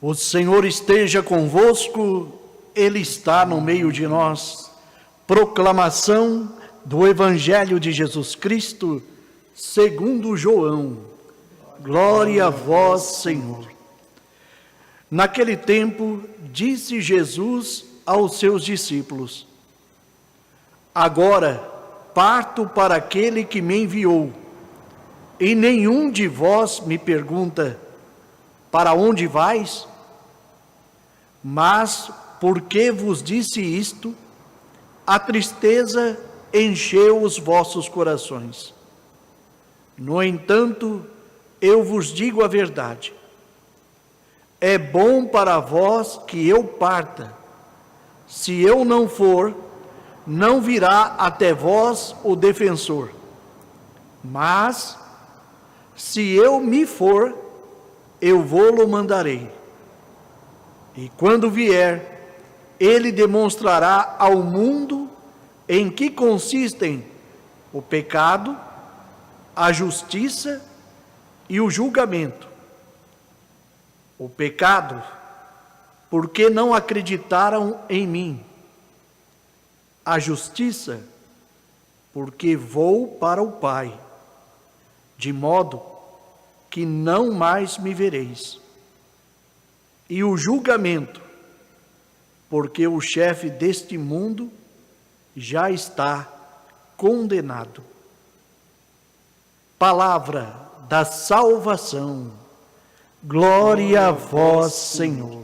O Senhor esteja convosco, Ele está no meio de nós. Proclamação do Evangelho de Jesus Cristo, segundo João. Glória a vós, Senhor. Naquele tempo, disse Jesus aos seus discípulos: Agora parto para aquele que me enviou, e nenhum de vós me pergunta: para onde vais? Mas, porque vos disse isto, a tristeza encheu os vossos corações. No entanto, eu vos digo a verdade. É bom para vós que eu parta. Se eu não for, não virá até vós o defensor. Mas, se eu me for, eu vou-lo mandarei. E quando vier, ele demonstrará ao mundo em que consistem o pecado, a justiça e o julgamento. O pecado, porque não acreditaram em mim. A justiça, porque vou para o Pai, de modo que não mais me vereis. E o julgamento, porque o chefe deste mundo já está condenado. Palavra da salvação. Glória a vós, Senhor.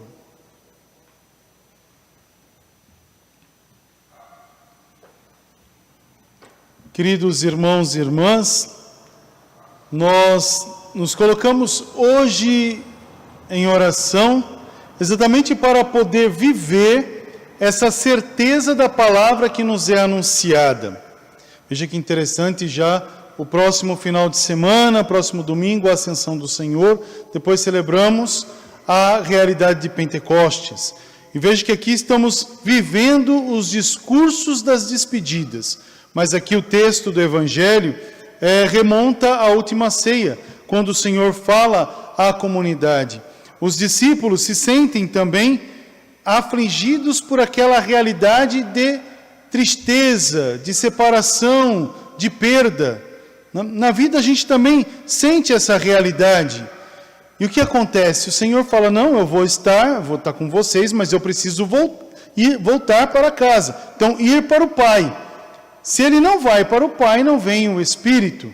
Queridos irmãos e irmãs, nós nos colocamos hoje em oração exatamente para poder viver essa certeza da palavra que nos é anunciada. Veja que interessante, já o próximo final de semana, próximo domingo, a Ascensão do Senhor, depois celebramos a realidade de Pentecostes. E veja que aqui estamos vivendo os discursos das despedidas, mas aqui o texto do Evangelho remonta à última ceia, quando o Senhor fala à comunidade. Os discípulos se sentem também afligidos por aquela realidade de tristeza, de separação, de perda. Na vida a gente também sente essa realidade. E o que acontece? O Senhor fala: não, eu vou estar com vocês, mas eu preciso voltar para casa. Então, ir para o Pai. Se ele não vai para o Pai, não vem o Espírito.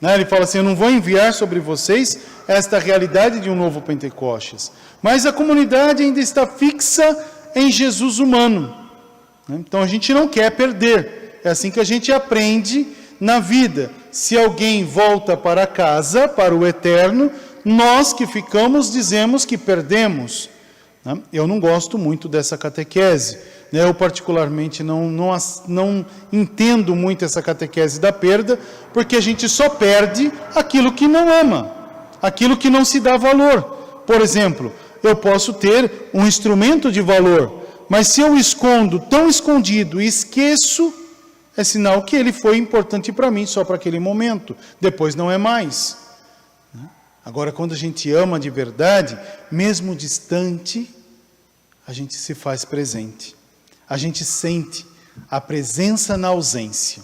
Ele fala assim: eu não vou enviar sobre vocês esta realidade de um novo Pentecostes. Mas a comunidade ainda está fixa em Jesus humano. Então a gente não quer perder. É assim que a gente aprende na vida. Se alguém volta para casa, para o eterno, nós que ficamos dizemos que perdemos. Eu não gosto muito dessa catequese. Eu particularmente não entendo muito essa catequese da perda, porque a gente só perde aquilo que não ama, aquilo que não se dá valor. Por exemplo, eu posso ter um instrumento de valor, mas se eu escondo, tão escondido, e esqueço, é sinal que ele foi importante para mim só para aquele momento, depois não é mais. Agora, quando a gente ama de verdade, mesmo distante, a gente se faz presente. A gente sente a presença na ausência.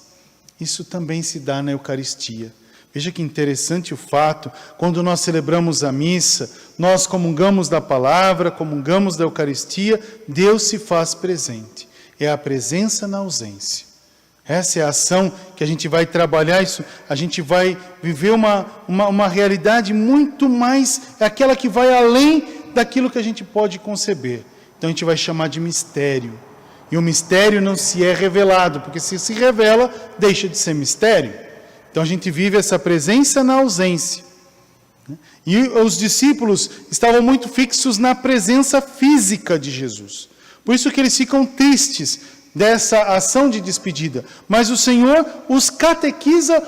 Isso também se dá na Eucaristia. Veja que interessante o fato, quando nós celebramos a missa, nós comungamos da palavra, comungamos da Eucaristia, Deus se faz presente. É a presença na ausência. Essa é a ação que a gente vai trabalhar, isso, a gente vai viver uma realidade muito mais, é aquela que vai além daquilo que a gente pode conceber. Então a gente vai chamar de mistério. E o mistério não se é revelado, porque se revela, deixa de ser mistério. Então a gente vive essa presença na ausência. E os discípulos estavam muito fixos na presença física de Jesus. Por isso que eles ficam tristes dessa ação de despedida. Mas o Senhor os catequiza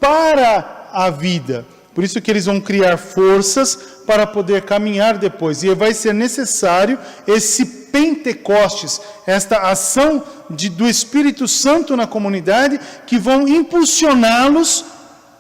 para a vida. Por isso que eles vão criar forças para poder caminhar depois. E vai ser necessário esse Pentecostes, esta ação do Espírito Santo na comunidade, que vão impulsioná-los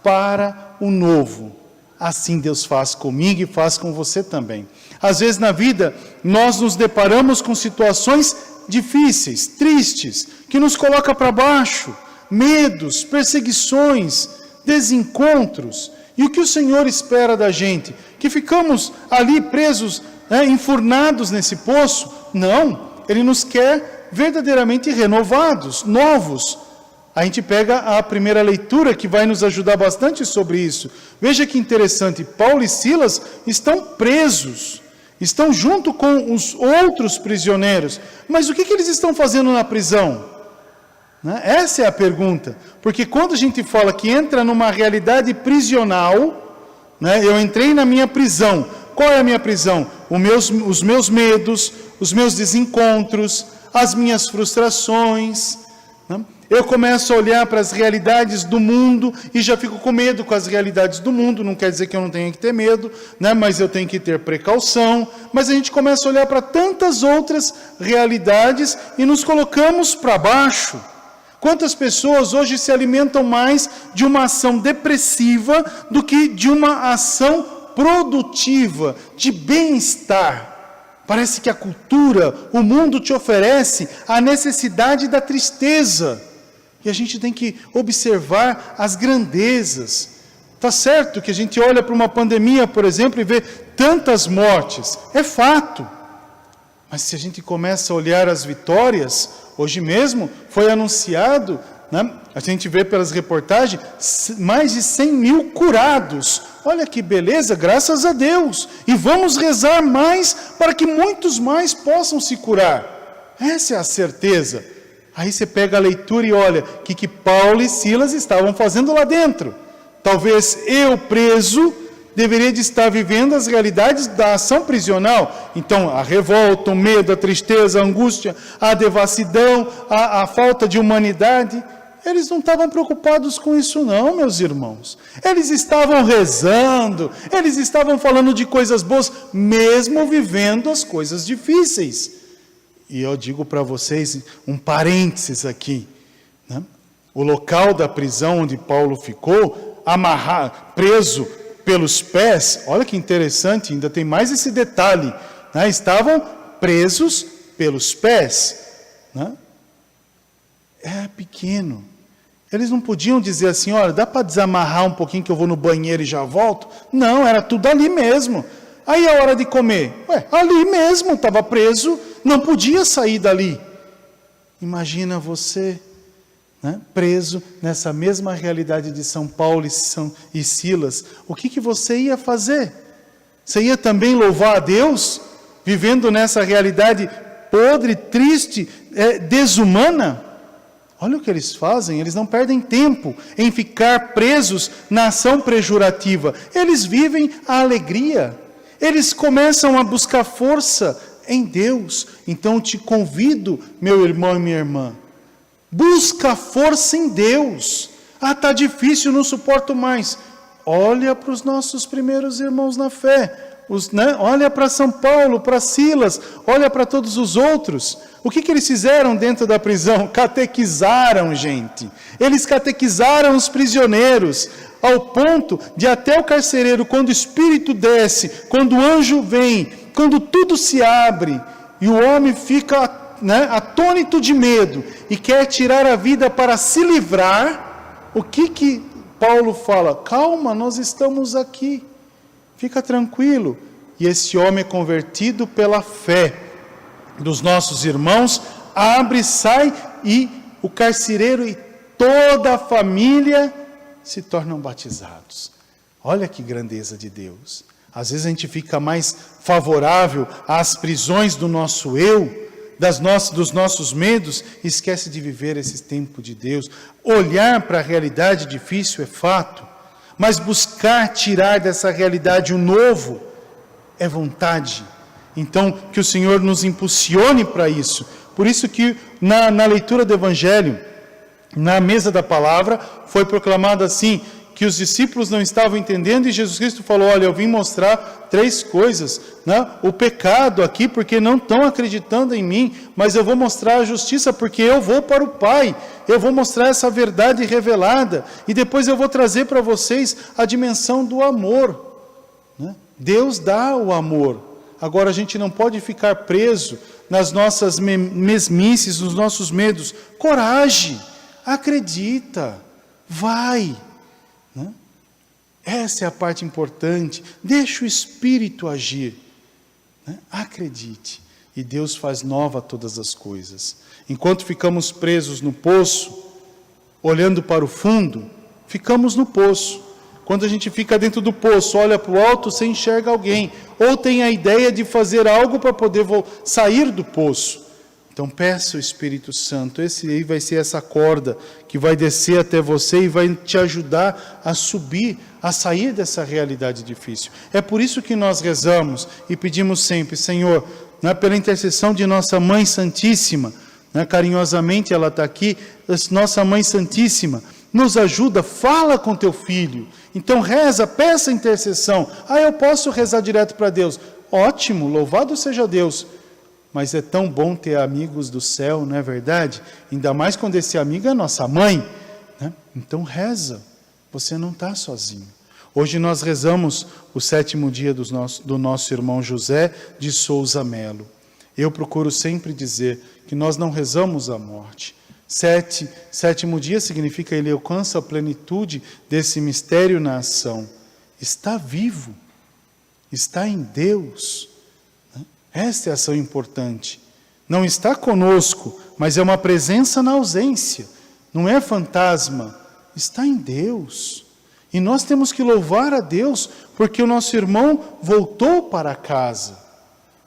para o novo. Assim Deus faz comigo e faz com você também. Às vezes na vida, nós nos deparamos com situações difíceis, tristes, que nos coloca para baixo, medos, perseguições, desencontros. E o que o Senhor espera da gente? Que ficamos ali presos, enfurnados nesse poço? Não, Ele nos quer verdadeiramente renovados, novos. A gente pega a primeira leitura que vai nos ajudar bastante sobre isso. Veja que interessante, Paulo e Silas estão presos, estão junto com os outros prisioneiros. Mas o que eles estão fazendo na prisão? Essa é a pergunta. Porque quando a gente fala que entra numa realidade prisional, eu entrei na minha prisão. Qual é a minha prisão? Os meus medos, os meus desencontros, as minhas frustrações. Eu começo a olhar para as realidades do mundo e já fico com medo com as realidades do mundo. Não quer dizer que eu não tenha que ter medo, mas eu tenho que ter precaução. Mas a gente começa a olhar para tantas outras realidades e nos colocamos para baixo. Quantas pessoas hoje se alimentam mais de uma ação depressiva do que de uma ação produtiva, de bem-estar? Parece que a cultura, o mundo te oferece a necessidade da tristeza. E a gente tem que observar as grandezas. Está certo que a gente olha para uma pandemia, por exemplo, e vê tantas mortes. É fato. Mas se a gente começa a olhar as vitórias, hoje mesmo foi anunciado, a gente vê pelas reportagens, mais de 100 mil curados. Olha que beleza, graças a Deus. E vamos rezar mais para que muitos mais possam se curar. Essa é a certeza. Aí você pega a leitura e olha o que Paulo e Silas estavam fazendo lá dentro. Talvez eu, preso, deveria de estar vivendo as realidades da ação prisional. Então, a revolta, o medo, a tristeza, a angústia, a devassidão, a falta de humanidade. Eles não estavam preocupados com isso não, meus irmãos. Eles estavam rezando, eles estavam falando de coisas boas, mesmo vivendo as coisas difíceis. E eu digo para vocês, um parênteses aqui, o local da prisão onde Paulo ficou, preso pelos pés, olha que interessante, ainda tem mais esse detalhe, estavam presos pelos pés, Era pequeno, eles não podiam dizer assim, olha, dá para desamarrar um pouquinho que eu vou no banheiro e já volto? Não, era tudo ali mesmo. Aí a hora de comer, ali mesmo, estava preso, não podia sair dali. Imagina você, preso nessa mesma realidade de São Paulo e Silas, o que você ia fazer? Você ia também louvar a Deus, vivendo nessa realidade podre, triste, desumana? Olha o que eles fazem, eles não perdem tempo em ficar presos na ação pejorativa. Eles vivem a alegria, eles começam a buscar força em Deus. Então te convido, meu irmão e minha irmã, busca força em Deus. Está difícil, não suporto mais. Olha para os nossos primeiros irmãos na fé. Olha para São Paulo, para Silas, olha para todos os outros. O que eles fizeram dentro da prisão? Catequizaram, gente. Eles catequizaram os prisioneiros, ao ponto de até o carcereiro, quando o Espírito desce, quando o anjo vem, quando tudo se abre, e o homem fica atônito de medo, e quer tirar a vida para se livrar, o que Paulo fala? Calma, nós estamos aqui. Fica tranquilo. E esse homem é convertido pela fé dos nossos irmãos, abre, sai, e o carcereiro e toda a família se tornam batizados. Olha que grandeza de Deus. Às vezes a gente fica mais favorável às prisões do nosso eu, dos nossos medos, e esquece de viver esse tempo de Deus. Olhar para a realidade difícil é fato, mas buscar tirar dessa realidade o novo é vontade. Então, que o Senhor nos impulsione para isso. Por isso que na leitura do Evangelho, na mesa da palavra, foi proclamado assim, que os discípulos não estavam entendendo, e Jesus Cristo falou, olha, eu vim mostrar 3 coisas, o pecado aqui, porque não estão acreditando em mim, mas eu vou mostrar a justiça, porque eu vou para o Pai, eu vou mostrar essa verdade revelada, e depois eu vou trazer para vocês a dimensão do amor. né? Deus dá o amor. Agora a gente não pode ficar preso nas nossas mesmices, nos nossos medos. Coragem, acredita, vai, né? Essa é a parte importante. Deixa o Espírito agir, né? Acredite, e Deus faz nova todas as coisas. Enquanto ficamos presos no poço, olhando para o fundo, ficamos no poço. Quando a gente fica dentro do poço, olha para o alto, você enxerga alguém, ou tem a ideia de fazer algo para poder sair do poço. Então peça o Espírito Santo, esse aí vai ser essa corda que vai descer até você e vai te ajudar a subir, a sair dessa realidade difícil. É por isso que nós rezamos e pedimos sempre, Senhor, né, pela intercessão de nossa Mãe Santíssima, né, carinhosamente ela está aqui, nossa Mãe Santíssima, nos ajuda, fala com teu filho. Então reza, peça intercessão. Eu posso rezar direto para Deus. Ótimo, louvado seja Deus. Mas é tão bom ter amigos do céu, não é verdade? Ainda mais quando esse amigo é nossa mãe, né? Então reza, você não está sozinho. Hoje nós rezamos o 7º dia do nosso irmão José de Souza Melo. Eu procuro sempre dizer que nós não rezamos a morte. 7º dia significa ele alcança a plenitude desse mistério na ação. Está vivo, está em Deus. Esta é a ação importante. Não está conosco, mas é uma presença na ausência. Não é fantasma, está em Deus. E nós temos que louvar a Deus, porque o nosso irmão voltou para casa.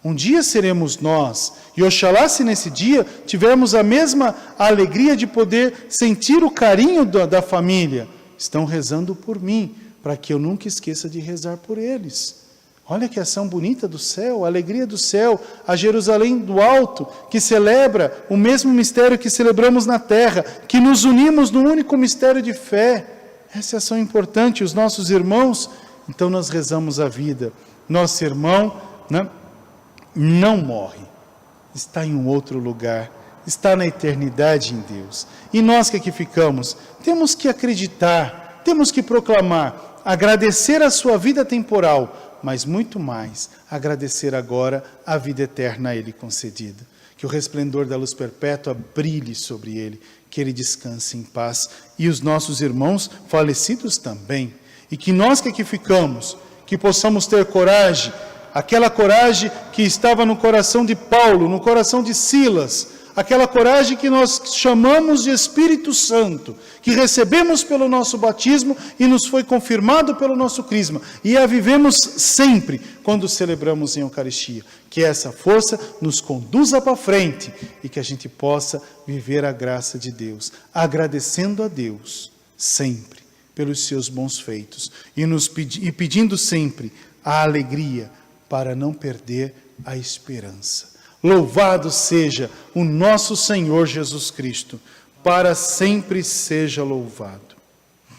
Um dia seremos nós, e oxalá se nesse dia tivermos a mesma alegria de poder sentir o carinho da família. Estão rezando por mim, para que eu nunca esqueça de rezar por eles. Olha que ação bonita do céu, a alegria do céu, a Jerusalém do alto, que celebra o mesmo mistério que celebramos na terra, que nos unimos num único mistério de fé. Essa é a ação importante, os nossos irmãos. Então nós rezamos a vida. Nosso irmão, né, não morre, está em um outro lugar, está na eternidade em Deus. E nós que aqui ficamos, temos que acreditar, temos que proclamar, agradecer a sua vida temporal, mas muito mais, agradecer agora a vida eterna a Ele concedida. Que o resplendor da luz perpétua brilhe sobre Ele, que Ele descanse em paz, e os nossos irmãos falecidos também. E que nós que aqui ficamos, que possamos ter coragem, aquela coragem que estava no coração de Paulo, no coração de Silas, aquela coragem que nós chamamos de Espírito Santo, que recebemos pelo nosso batismo e nos foi confirmado pelo nosso crisma, e a vivemos sempre quando celebramos em Eucaristia. Que essa força nos conduza para frente e que a gente possa viver a graça de Deus, agradecendo a Deus sempre pelos seus bons feitos e pedindo sempre a alegria, para não perder a esperança. Louvado seja o nosso Senhor Jesus Cristo, para sempre seja louvado.